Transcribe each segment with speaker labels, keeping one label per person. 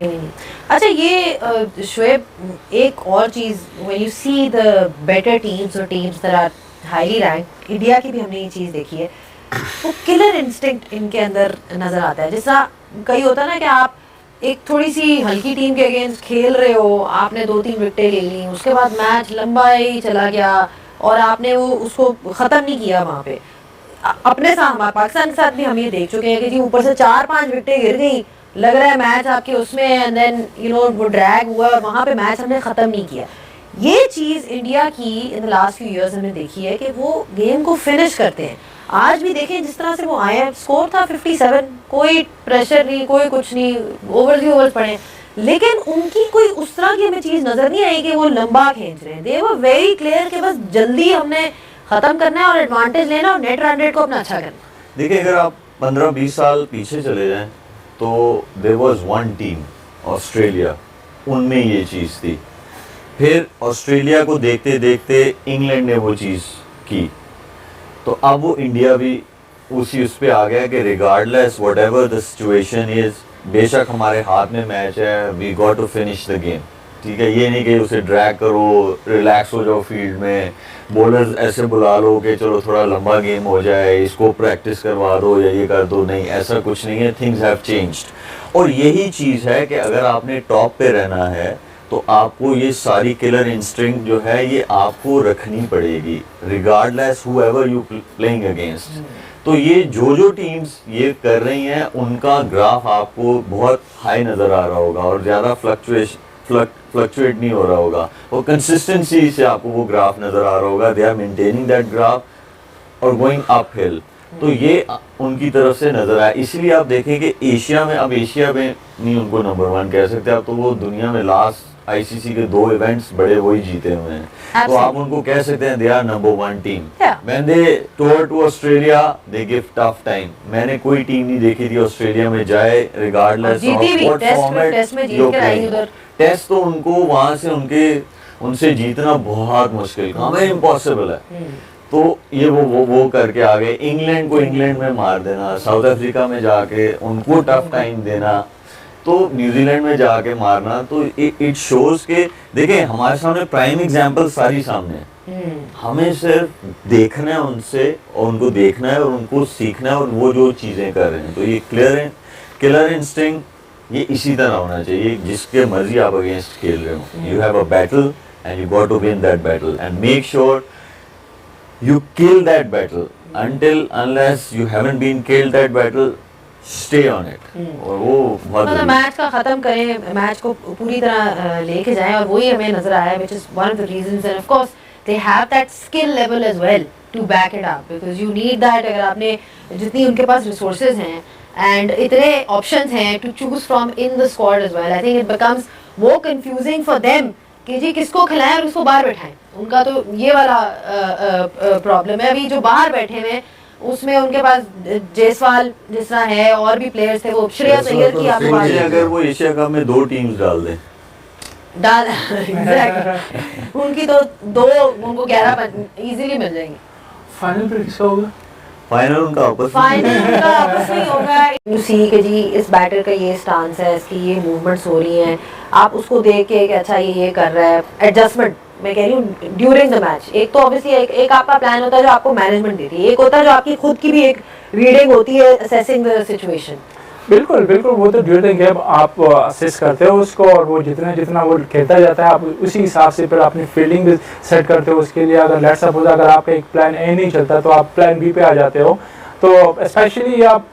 Speaker 1: अच्छा ये शुएब, एक और चीज़, when you see the better teams और teams that are highly rank, India की भी हमने ये चीज़ देखी है, वो किलर इंस्टिंक्ट इनके अंदर नज़र आता है। जैसा कई होता है ना कि आप एक थोड़ी सी हल्की टीम के अगेंस्ट खेल रहे हो, आपने 2-3 विकेटें ले ली, उसके बाद मैच लंबा ही चला गया और आपने वो उसको ख़त्म नहीं किया वहाँ पे। अपने साथ हमारे पाकिस्तान के साथ भी हम ये देख चुके हैं कि जी ऊपर से 4-5 विकेटें गिर गई, लग रहा है मैच आपके उसमें, एंड देन यू नो वो ड्रैग हुआ और वहाँ पे मैच हमने ख़त्म नहीं किया। ये चीज़ इंडिया की in the last few years हमने देखी है कि वो गेम को फिनिश करते हैं। आज भी देखें जिस तरह से वो आए हैं, स्कोर था 57, कोई प्रेशर नहीं, कोई कुछ नहीं, ओवर्स ही ओवर्स पड़े, लेकिन उनकी कोई उस तरह की हमें चीज़ नज़र नहीं आई कि वो लंबा खींच रहे हैं। दे वर वेरी क्लियर कि बस जल्दी हमने ख़त्म करना है और एडवांटेज लेना और नेट रन रेट को अपना अच्छा करना।
Speaker 2: देखिए, अगर आप 15-20 साल पीछे चले जाएं तो there was one team Australia, उनमें ये चीज़ थी। फिर ऑस्ट्रेलिया को देखते देखते इंग्लैंड ने वो चीज़ की, तो अब वो इंडिया भी उस पे आ गया कि regardless whatever the situation is, बेशक हमारे हाथ में मैच है, we got to finish the game. ठीक है, ये नहीं कि उसे ड्रैग करो, रिलैक्स हो जाओ फील्ड में, बॉलर्स ऐसे बुला लो कि चलो थोड़ा लंबा गेम हो जाए, इसको प्रैक्टिस करवा दो या ये कर दो, नहीं, ऐसा कुछ नहीं है। Things have changed. और यही चीज़ है कि अगर आपने टॉप पे रहना है तो आपको ये सारी किलर इंस्टिंक्ट जो है ये आपको रखनी पड़ेगी, regardless however you playing against. तो ये जो टीम्स ये कर रही हैं उनका ग्राफ आपको बहुत हाई नज़र आ रहा होगा और ज़्यादा फ्लक्चुएट नहीं हो रहा होगा, और कंसिस्टेंसी से आपको वो ग्राफ नज़र आ रहा होगा। They are maintaining that graph और गोइंग अप हिल। तो ये उनकी तरफ से नज़र आया। इसलिए आप देखें कि एशिया में, अब एशिया में नहीं उनको नंबर 1 कह सकते आप, तो वो दुनिया में लास्ट आईसीसी के 2 इवेंट्स बड़े वही जीते हुए हैं, तो आप उनको कह सकते हैं they are number 1 team. When they tour to Australia they give tough time. मैंने कोई टीम नहीं देखी थी ऑस्ट्रेलिया में जाए regardless of what format. Test तो उनको वहां से उनसे जीतना बहुत मुश्किल काम है, इम्पॉसिबल है। तो ये वो करके आ गए। इंग्लैंड को इंग्लैंड में मार देना, साउथ अफ्रीका में जाके उनको टफ टाइम देना, तो न्यूजीलैंड में जाके मारना, तो इट शोज के देखें हमारे सामने प्राइम एग्जांपल सारी सामने है। हमें सिर्फ देखना है उनसे, और उनको देखना है और उनको सीखना है, और वो जो चीज़ें कर रहे हैं, तो ये किलर इंस्टिंक्ट ये इसी तरह होना चाहिए। जिसके मर्जी आप अगेंस्ट खेल रहे हो, you have a battle and you got to win that battle and make sure you kill that battle. Unless you haven't been killed that battle, stay on it. और वो बहुत
Speaker 1: मतलब मैच का ख़त्म करें, मैच को पूरी तरह लेके जाएं, और वही हमें नज़र आया, which is one of the reasons, and of course they have that skill level as well to back it up, because you need that। अगर आपने जितनी उनके पास resources हैं and इतने options हैं to choose from in the squad as well, I think it becomes more confusing for them कि जी किसको खिलाएं और किसको बाहर बैठाएं। उनका तो ये वाला प्रॉब्लम है। अभी जो बाहर बैठे हुए उसमें उनके पास जायसवाल जिस तरह है, और भी प्लेयर्स थे, वो श्रेयस अय्यर की आप बात,
Speaker 2: अगर वो एशिया कप में 2 टीम्स डाल दें
Speaker 1: एग्जैक्टली उनकी तो 2 उनको 11 इजीली मिल जाएंगे।
Speaker 3: फाइनल पे किसका होगा?
Speaker 2: फाइनल उनका आपस
Speaker 1: में होगा। यू सी कि जी इस बैटर का ये स्टांस है, इसकी ये मूवमेंट्स हो रही हैं, आप उसको देख के कि अच्छा ये कर रहा है, एडजस्टमेंट मैं कह रही हूँ ड्यूरिंग द मैच। एक तो ऑब्वियसली एक आपका प्लान होता है जो आपको मैनेजमेंट देती है, एक होता है जो आपकी खुद की भी एक रीडिंग होती है, असेसिंग द सिचुएशन।
Speaker 3: बिल्कुल बिल्कुल, वो तो ड्यूरिंग गेम आप असेस करते हो उसको, और वो जितना वो खेलता जाता है आप उसी हिसाब से फिर अपनी फील्डिंग भी सेट करते हो उसके लिए। अगर लेट्स सपोज अगर आपका एक प्लान ए नहीं चलता तो आप प्लान बी पे आ जाते हो। तो स्पेशली आप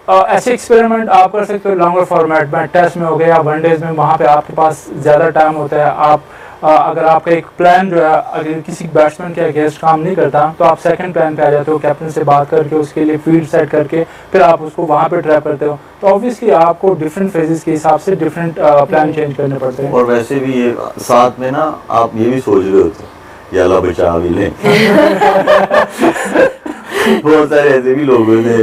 Speaker 3: ऐसे एक्सपेरिमेंट आप कर सकते हो लॉन्गर फॉर्मेट में, टेस्ट में हो गया या वनडेज में, वहाँ पे आपके पास ज़्यादा टाइम होता है। आप अगर आपका एक प्लान जो है अगर किसी बैट्समैन के अगेंस्ट काम नहीं करता तो आप सेकंड प्लान पे आ जाते हो, कैप्टन से बात करके उसके लिए फील्ड सेट करके फिर आप उसको वहाँ पे ट्राई करते हो। तो ऑब्वियसली आपको डिफरेंट फेजेस के हिसाब से डिफरेंट प्लान चेंज करने पड़ते हैं।
Speaker 2: और वैसे भी ये साथ में ना आप ये भी सोच रहे होते या अल्लाह बचा भी ले बहुत सारे ऐसे भी लोगों ने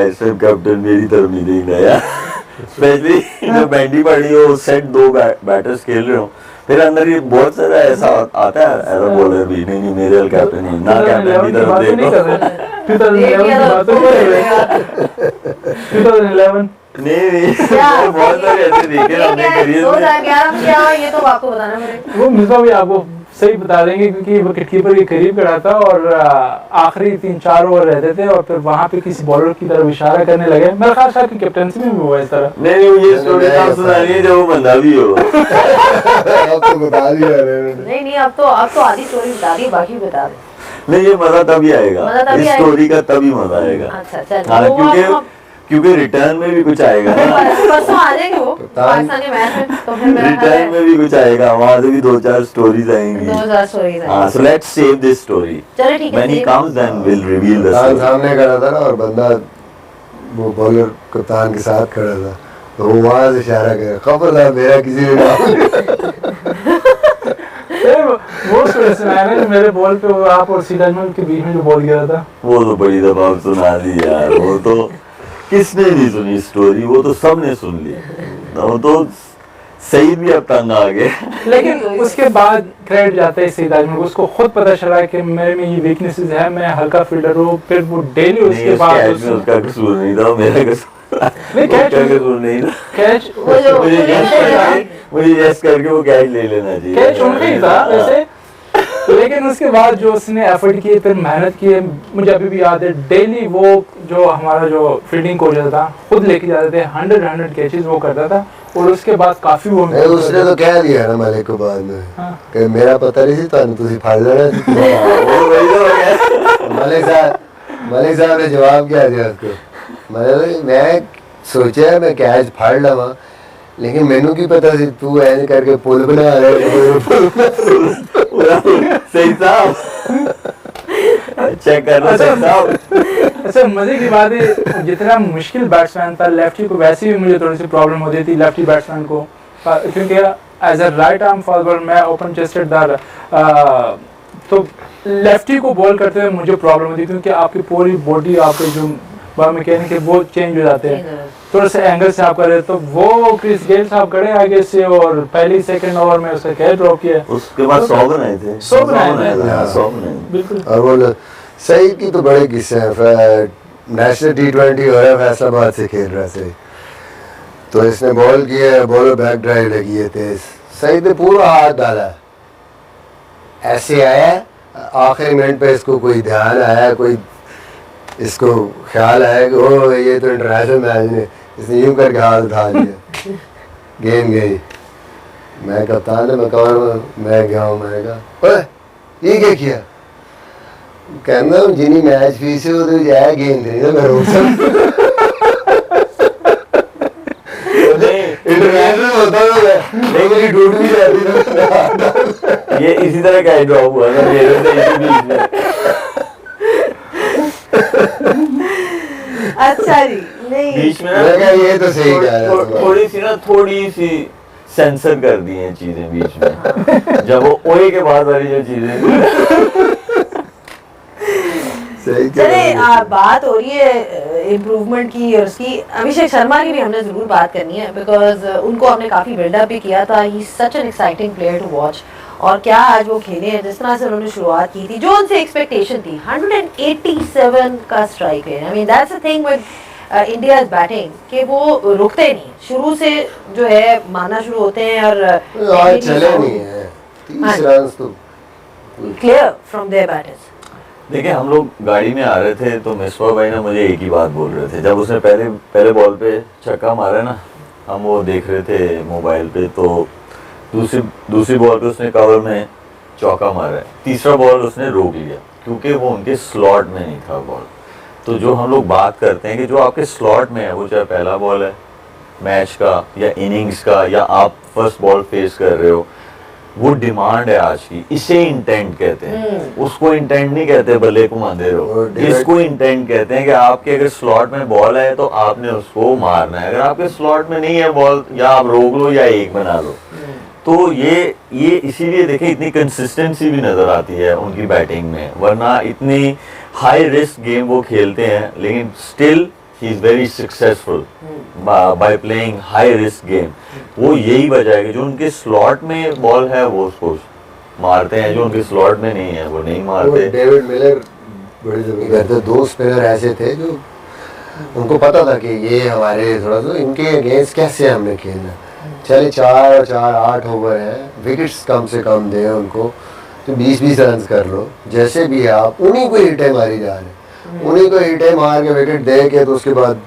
Speaker 2: ऐसे कैप्टन मेरी तरफ नहीं देखना यार, स्पेशली जब बैंडी पड़ी हो, सेट 2 बैटर्स खेल रहे हो, फिर अंदर ये बहुत सारा ऐसा आता है, ऐसा बॉलर भी नहीं मेरे कैप्टन नहीं ना, कैप्टन की तरफ देखो
Speaker 3: 2011
Speaker 2: नहीं बहुत सारे ऐसे देखे हमने करियर में।
Speaker 1: 2011 में क्या हुआ ये तो आपको बताना पड़ेगा।
Speaker 3: वो मिसबा भी आपको सही बता देंगे क्योंकि विकेट कीपर के करीब खड़ा था और आखिरी 3-4 ओवर रहते थे और फिर वहाँ पे किसी बॉलर की तरफ इशारा करने लगे। मेरा ख्याल शायद की कैप्टनसी में भी हुआ इस तरह।
Speaker 2: नहीं ये स्टोरी आप सुना रही है जो वो बंदा भी हो।
Speaker 4: अब तो बता दिया
Speaker 1: नहीं अब तो आधी स्टोरी बता दी, बाकी बता दे।
Speaker 2: नहीं ये मजा तभी आएगा,
Speaker 1: मजा तभी
Speaker 2: इस
Speaker 1: आएगा।
Speaker 2: स्टोरी का तभी मजा आएगा।
Speaker 1: अच्छा चल
Speaker 2: हाँ, क्योंकि रिटर्न में भी कुछ आएगा ना,
Speaker 1: परसों आ जाएंगे वो पाकिस्तान के मैच में, तो फिर मेरा ख्याल
Speaker 2: रिटर्न में भी कुछ आएगा, वहाँ से भी 2-4 स्टोरीज आएंगी।
Speaker 1: 2000 स्टोरीज
Speaker 2: हाँ, so let's save this story.
Speaker 1: चलो ठीक है।
Speaker 2: When he comes, then we'll reveal the
Speaker 4: कप्तान
Speaker 2: story.
Speaker 4: सामने खड़ा था ना और बंदा वो बॉलर कप्तान के साथ खड़ा था, तो वो वहाँ से इशारा करे खबरदार मेरा किसी ने
Speaker 3: वो स्टोरी सुनाया ना जो मेरे बॉल पे वो आप और सिराजमल के बीच में जो बॉल गिरा था।
Speaker 2: वो तो बड़ी दफा सुना दी यार, वो तो किसने नहीं सुनी स्टोरी, वो तो सबने सुन ली। वो तो सही भी अब तंग आ गए।
Speaker 3: लेकिन उसके बाद क्रेडिट जाता है सईद आजमल को, उसको खुद पता चला कि मेरे में ये वीकनेसेस है, मैं हल्का फील्डर हूँ। फिर वो डेली उसके बाद
Speaker 2: उसका कसूर नहीं था, मेरा कसूर
Speaker 3: नहीं, कैच
Speaker 2: उसका कसूर नहीं था।
Speaker 3: कैच
Speaker 2: मुझे यस करके वो कैच ले लेना चाहिए।
Speaker 3: कैच उनका ही था वैसे, लेकिन उसके बाद जो उसने एफर्ट किए, फिर मेहनत किए, मुझे अभी भी याद है डेली वो जो हमारा जो फील्डिंग कोच था खुद लेके जाते थे, 100 कैचेस वो करता था और उसके बाद काफी वो
Speaker 4: उसने तो कह दिया ना मलिक को बाद में कि मेरा पता नहीं था तुझे फाड़ लेना मलिक साहब ने जवाब क्या दिया उसको, मतलब मैं सोचा मैं कैच फाड़ लवा लेकिन मैनू की पता सी तू ऐसे करके पुल बना रहे।
Speaker 2: सही साहब चेक कर लो सही साहब।
Speaker 3: अच्छा मजे की बात है, जितना मुश्किल बैट्समैन था लेफ्टी को, वैसे भी मुझे थोड़ी सी प्रॉब्लम होती थी लेफ्टी बैट्समैन को, क्योंकि as a right arm fast bowler मैं ओपन चेस्टेड था, तो लेफ्टी को बॉल करते हुए मुझे प्रॉब्लम होती क्योंकि आपकी पूरी बॉडी, आपके जो मैकेनिक है वो चेंज हो जाते हैं, थोड़ा सा एंगल से आप कर रहे, तो वो क्रिस गेल साहब खड़े आगे से और पहली सेकंड ओवर में उसका कैच ड्रॉप किया।
Speaker 2: उसके बाद 100 बनाए थे,
Speaker 3: 100 बनाए थे,
Speaker 2: 100 बनाए
Speaker 3: बिल्कुल।
Speaker 4: और वो सही की तो बड़े किस्से हैं, नेशनल T20 हो रहा है फैसलाबाद से खेल रहा से, तो इसने बॉल किया, बॉलर बैक ड्राइव लगी है तेज, सही ने पूरा हाथ डाला, ऐसे आया आखिरी मिनट पे इसको कोई ध्यान आया, कोई इसको ख्याल आया कि ओ ये तो इंटरनेशनल मैच है, इसने यूं करके हाथ उठा लिया, गेंद गई, मैं कप्तान है, मैं गया हूँ, मैंने कहा ये क्या किया, कहना जिन्हीं मैच फीस है वो जाए गेंद नहीं ना मैं रोक सकता इंटरनेशनल होता है लेकिन टूट भी जाती।
Speaker 2: ये इसी तरह का ड्रॉप हुआ था मेरे से इसी बीच में।
Speaker 1: अच्छा जी, नहीं
Speaker 2: बीच में
Speaker 4: ना ये तो सही कह रहे हो,
Speaker 2: थोड़ी सी सेंसर कर दी हैं चीजें बीच में, जब वो ओए के बाद वाली जो चीजें।
Speaker 1: चले बात हो रही है इम्प्रूवमेंट की और उसकी, अभिषेक शर्मा की भी हमने जरूर बात करनी है बिकॉज उनको हमने काफी बिल्डअप भी किया था, he such an exciting player to watch, और क्या आज वो खेले हैं, जिस तरह से उन्होंने शुरुआत की थी, जो उनसे एक्सपेक्टेशन थी, 187 का strike rate, I mean that's a thing with India batting कि वो रुकते नहीं, शुरू से जो है मारना शुरू होते हैं और
Speaker 4: चले नहीं है 30 रन तो
Speaker 1: क्लियर फ्रॉम देयर बैटर्स।
Speaker 2: देखिए हम लोग गाड़ी में आ रहे थे तो मिसबा भाई ने मुझे एक ही बात बोल रहे थे, जब उसने पहले बॉल पे छक्का मारा ना, हम वो देख रहे थे मोबाइल पे, तो दूसरी बॉल पे उसने कवर में चौका मारा है, तीसरा बॉल उसने रोक लिया क्योंकि वो उनके स्लॉट में नहीं था बॉल। तो जो हम लोग बात करते हैं कि जो आपके स्लॉट में है, वो चाहे पहला बॉल है मैच का या इनिंग्स का या आप फर्स्ट बॉल फेस कर रहे हो, वो डिमांड है आज की, इसे इंटेंट कहते हैं, उसको इंटेंट नहीं कहते बल्ले को मारते रहो, इसको इंटेंट कहते हैं कि आपके अगर स्लॉट में बॉल है तो आपने उसको मारना है, अगर आपके स्लॉट में नहीं है बॉल, या आप रोक लो या एक बना लो। तो ये इसीलिए देखें इतनी कंसिस्टेंसी भी नजर आती है उनकी बैटिंग में, वरना इतनी हाई रिस्क गेम वो खेलते हैं लेकिन still he is very successful by playing high risk game. वो यही वजह है कि जो उनके स्लॉट में बॉल है वो उसको मारते हैं, जो उनके स्लॉट में नहीं है वो नहीं मारते।
Speaker 4: डेविड मिलर बड़ी जरूरी करते, दो स्पिनर ऐसे थे जो उनको पता था कि ये हमारे थोड़ा सा इनके अगेंस्ट कैसे हमने खेलना। चले 4 और 4 8 ओवर है, विकेट्स कम से कम दे उनको, तो 20-20 रन कर लो जैसे भी है, आप उन्हीं को हिटे मारी जा रहे, उन्हीं को हिटे मार के विकेट दे के, तो उसके बाद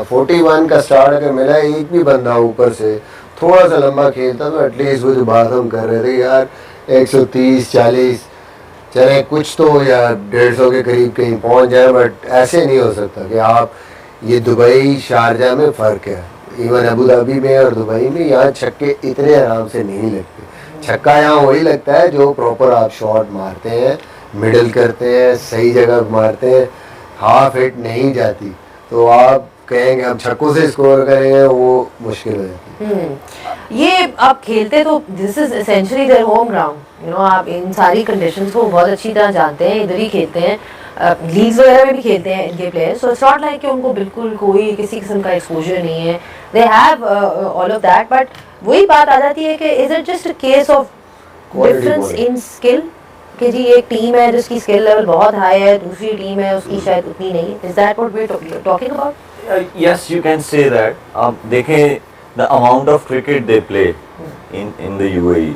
Speaker 4: 41 का स्टार्ट अगर मिला एक भी बंदा ऊपर से थोड़ा सा लंबा खेलता तो एटलीस्ट वो जो बात हम कर रहे थे यार 130-40 चले कुछ तो या 150 के करीब कहीं पहुंच जाए, बट ऐसे नहीं हो सकता कि आप ये दुबई शारजा में फ़र्क है, इवन अबू धाबी में और दुबई में यहाँ छक्के इतने आराम से नहीं लगते। छक्का यहाँ वही लगता है जो प्रॉपर आप शॉट मारते हैं, मिडल करते हैं, सही जगह मारते हैं, हाफ हिट नहीं जाती, तो आप कहेंगे हम छक्कों से स्कोर करेंगे वो मुश्किल हो जाती है।
Speaker 1: ये आप खेलते तो this is essentially their home ground, you know, आप इन सारी कंडीशंस को बहुत अच्छी तरह जानते हैं, इधर ही खेलते हैं, लीग्स वगैरह में भी खेलते हैं इनके players, so it's not like कि उनको बिल्कुल कोई किसी किस्म का एक्सपोजर नहीं है, they have all of that. But वही बात आ जाती है कि is it just a case of difference in skill, कि जी एक टीम है जिसकी स्किल लेवल बहुत हाई है, दूसरी टीम है उसकी शायद उतनी नहीं है, is that what we are talking about?
Speaker 2: Yes, you can say that. आप देखें the amount of cricket they play in the UAE,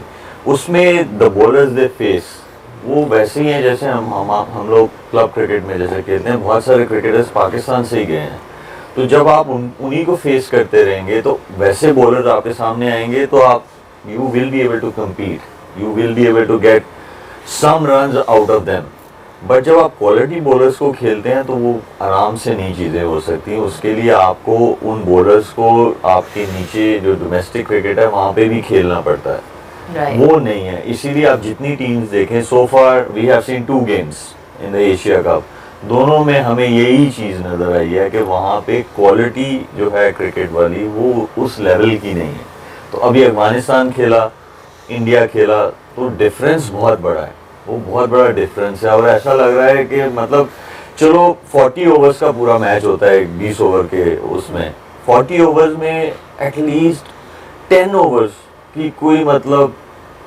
Speaker 2: उसमें the bowlers they face वो वैसे ही हैं जैसे हम लोग क्लब क्रिकेट में जैसे खेलते हैं। बहुत सारे क्रिकेटर्स पाकिस्तान से ही गए हैं, तो जब आप उन्हीं को फेस करते रहेंगे तो वैसे बॉलर्स आपके सामने आएंगे तो आप you will be able to compete, you will be able to get some runs out of them। But जब आप क्वालिटी बॉलर्स को खेलते हैं तो वो आराम से नहीं चीज़ें हो सकती। उसके लिए आपको उन बॉलर्स को आपके नीचे जो डोमेस्टिक क्रिकेट है वहाँ पे भी खेलना पड़ता है, वो नहीं है। इसीलिए आप जितनी टीम्स देखें, so far we have seen 2 games in the Asia cup, दोनों में हमें यही चीज़ नज़र आई है कि वहाँ पे क्वालिटी जो है क्रिकेट वाली वो उस लेवल की नहीं है। तो अभी अफगानिस्तान खेला, इंडिया खेला, तो डिफरेंस बहुत बड़ा है, वो बहुत बड़ा डिफरेंस है। और ऐसा लग रहा है कि मतलब चलो 40 ओवर्स का पूरा मैच होता है 20 ओवर के, उसमें 40 ओवर्स में एटलीस्ट 10 ओवर्स की कोई मतलब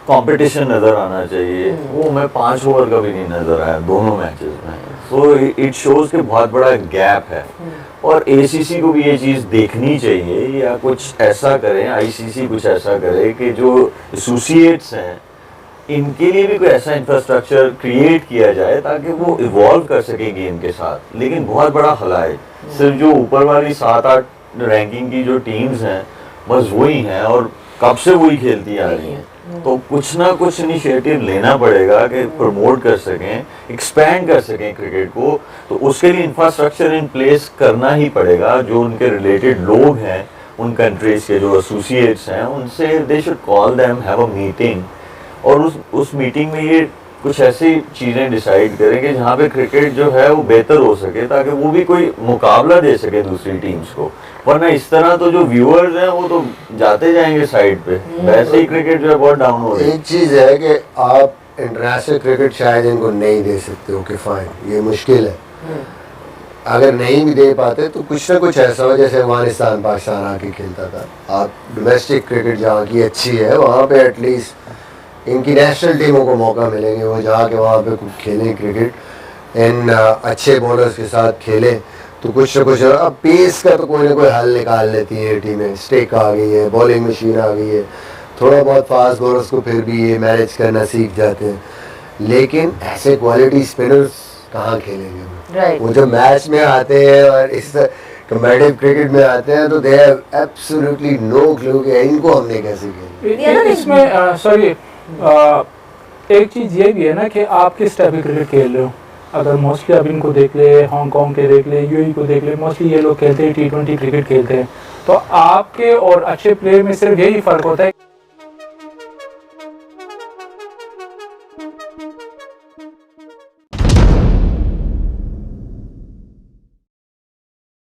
Speaker 2: कंपटीशन नज़र आना चाहिए, वो मैं 5 ओवर का भी नहीं नज़र आया दोनों मैचेस में। सो इट शोज़ कि बहुत बड़ा गैप है, और ACC को भी ये चीज़ देखनी चाहिए या कुछ ऐसा करें, ICC कुछ ऐसा करे कि जो एसोसिएट्स हैं इनके लिए भी कोई ऐसा इंफ्रास्ट्रक्चर क्रिएट किया जाए ताकि वो इवॉल्व कर सके गेम के साथ। लेकिन बहुत बड़ा हला है, सिर्फ जो ऊपर वाली 7-8 रैंकिंग की जो टीम्स हैं बस वही हैं और कब से वही खेलती आ रही हैं। तो कुछ ना कुछ इनिशिएटिव लेना पड़ेगा कि प्रमोट कर सकें, एक्सपैंड कर सकें क्रिकेट को, तो उसके लिए इंफ्रास्ट्रक्चर इन प्लेस करना ही पड़ेगा। जो उनके रिलेटेड लोग हैं उन कंट्रीज़ के जो एसोसिएट्स हैं उनसे they should call them, have a meeting, और उस मीटिंग में ये कुछ ऐसी चीज़ें डिसाइड करें कि जहाँ पे क्रिकेट जो है वो बेहतर हो सके, ताकि वो भी कोई मुकाबला दे सके दूसरी टीम्स को। वरना इस तरह तो जो व्यूअर्स हैं वो तो जाते जाएंगे साइड पे, वैसे ही क्रिकेट जो है बहुत डाउन हो रही है।
Speaker 4: एक चीज़ है कि आप इंटरनेशनल क्रिकेट शायद इनको नहीं दे सकते, ओके फाइन, ये मुश्किल है, अगर नहीं भी दे पाते तो कुछ ना कुछ ऐसा हो जैसे अफगानिस्तान पाकिस्तान आके खेलता था। आप डोमेस्टिक क्रिकेट जहाँ की अच्छी है वहाँ पे एटलीस्ट इनकी नेशनल टीमों को मौका मिलेंगे, वो जाके वहाँ पे खेलें क्रिकेट, इन अच्छे बॉलर्स के साथ खेलें, तो कुछ ना कुछ। अब पेस का तो कोई ना कोई हल निकाल लेती है टीमें, स्टिक आ गई है, बॉलिंग मशीन आ गई है, थोड़ा बहुत फास्ट बॉलर्स को फिर भी ये मैनेज करना सीख जाते हैं, लेकिन ऐसे क्वालिटी स्पिनर्स कहाँ खेलेंगे? वो जब मैच में आते हैं और इस कम्बैटिव क्रिकेट में आते हैं तो they have absolutely no clue कि इनको हमने कैसे खेलना।
Speaker 3: इसमें सॉरी एक चीज़ ये भी है ना कि आप किस टाइप की क्रिकेट खेल रहे हो। अगर मोस्टली आप इनको देख ले, हांगकांग के देख ले, UAE को देख ले, मोस्टली ये लोग खेलते हैं T20 क्रिकेट खेलते हैं, तो आपके और अच्छे प्लेयर में सिर्फ यही फ़र्क होता है